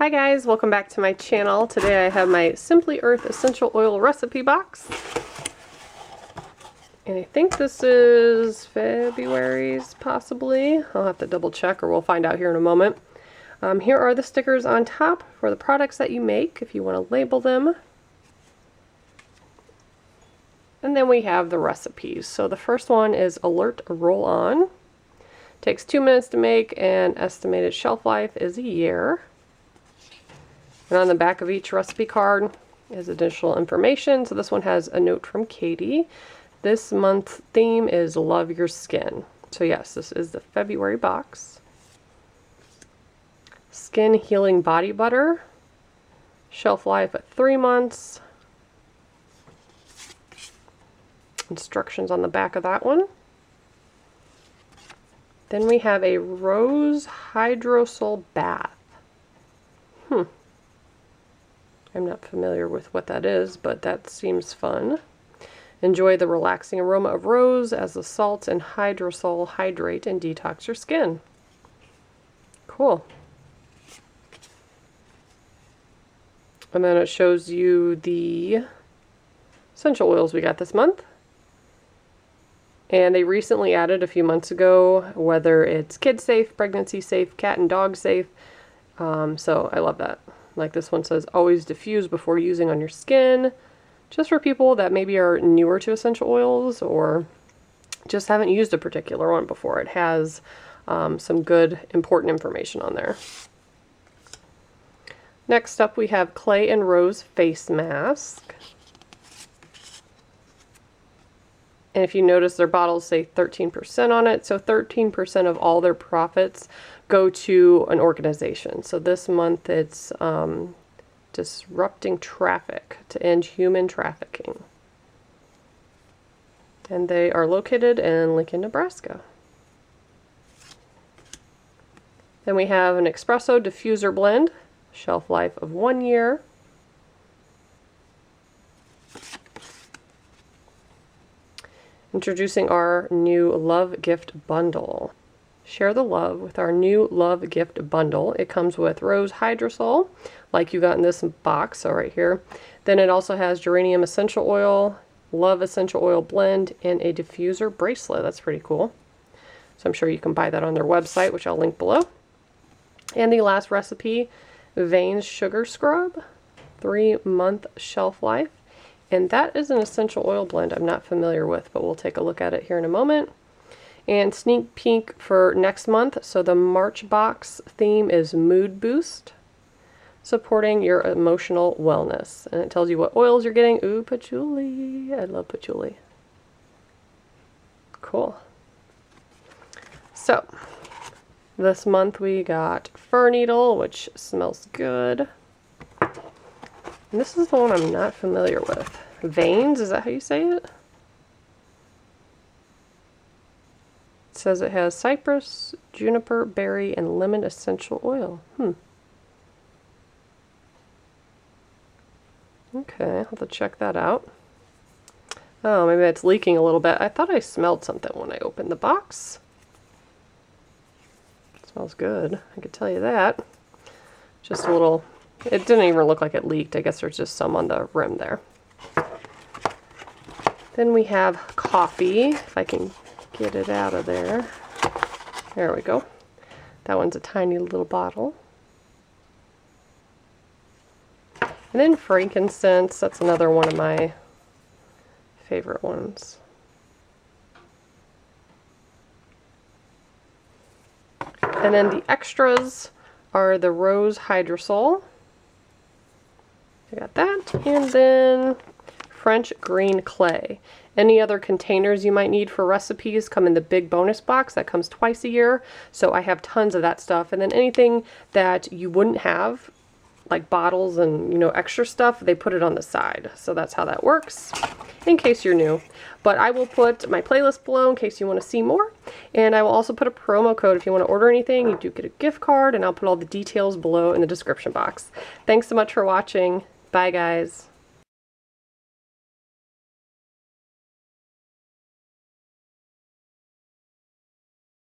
Hi guys, welcome back to my channel. Today I have my Simply Earth Essential Oil Recipe Box. And I think this is February's, possibly. I'll have to double check or we'll find out here in a moment. Here are the stickers on top for the products that you make if you want to label them. And then we have the recipes. So the first one is Alert Roll-On. Takes 2 minutes to make and estimated shelf life is a year. And on the back of each recipe card is additional information. So this one has a note from Katie. This month's theme is Love Your Skin. So yes, this is the February box. Skin Healing Body Butter. Shelf life at 3 months. Instructions on the back of that one. Then we have a Rose Hydrosol Bath. I'm not familiar with what that is, but that seems fun. Enjoy the relaxing aroma of rose as the salts and hydrosol hydrate and detox your skin. Cool. And then it shows you the essential oils we got this month. And they recently added a few months ago, whether it's kid safe, pregnancy safe, cat and dog safe. So I love that. Like this one says, always diffuse before using on your skin. Just for people that maybe are newer to essential oils or just haven't used a particular one before. It has some good, important information on there. Next up we have Clay and Rose Face Mask. And if you notice, their bottles say 13% on it. So 13% of all their profits go to an organization. So this month it's Disrupting Traffic to End Human Trafficking. And they are located in Lincoln, Nebraska. Then we have an Espresso Diffuser Blend, shelf life of 1 year. Introducing our new Love Gift Bundle. Share the love with our new Love Gift Bundle. It comes with Rose Hydrosol, like you got in this box, so right here. Then it also has Geranium Essential Oil, Love Essential Oil Blend, and a diffuser bracelet. That's pretty cool. So I'm sure you can buy that on their website, which I'll link below. And the last recipe, Veins Sugar Scrub, 3-month shelf life. And that is an essential oil blend I'm not familiar with, but we'll take a look at it here in a moment. And sneak peek for next month. So the March box theme is Mood Boost, supporting your emotional wellness. And it tells you what oils you're getting. Ooh, patchouli. I love patchouli. Cool. So this month we got Fir Needle, which smells good. And this is the one I'm not familiar with. Veins, is that how you say it? It says it has cypress, juniper, berry, and lemon essential oil. Okay, I'll have to check that out. Oh, maybe it's leaking a little bit. I thought I smelled something when I opened the box. It smells good, I can tell you that. Just a little... It didn't even look like it leaked. I guess there's just some on the rim there. Then we have coffee, if I can get it out of there. There we go. That one's a tiny little bottle. And then frankincense, that's another one of my favorite ones. And then the extras are the Rose Hydrosol. I got that. And then French Green Clay. Any other containers you might need for recipes come in the big bonus box that comes twice a year. So I have tons of that stuff. And then anything that you wouldn't have, like bottles and, you know, extra stuff, they put it on the side. So that's how that works, in case you're new. But I will put my playlist below in case you want to see more. And I will also put a promo code if you want to order anything. You do get a gift card, and I'll put all the details below in the description box. Thanks so much for watching. Bye, guys.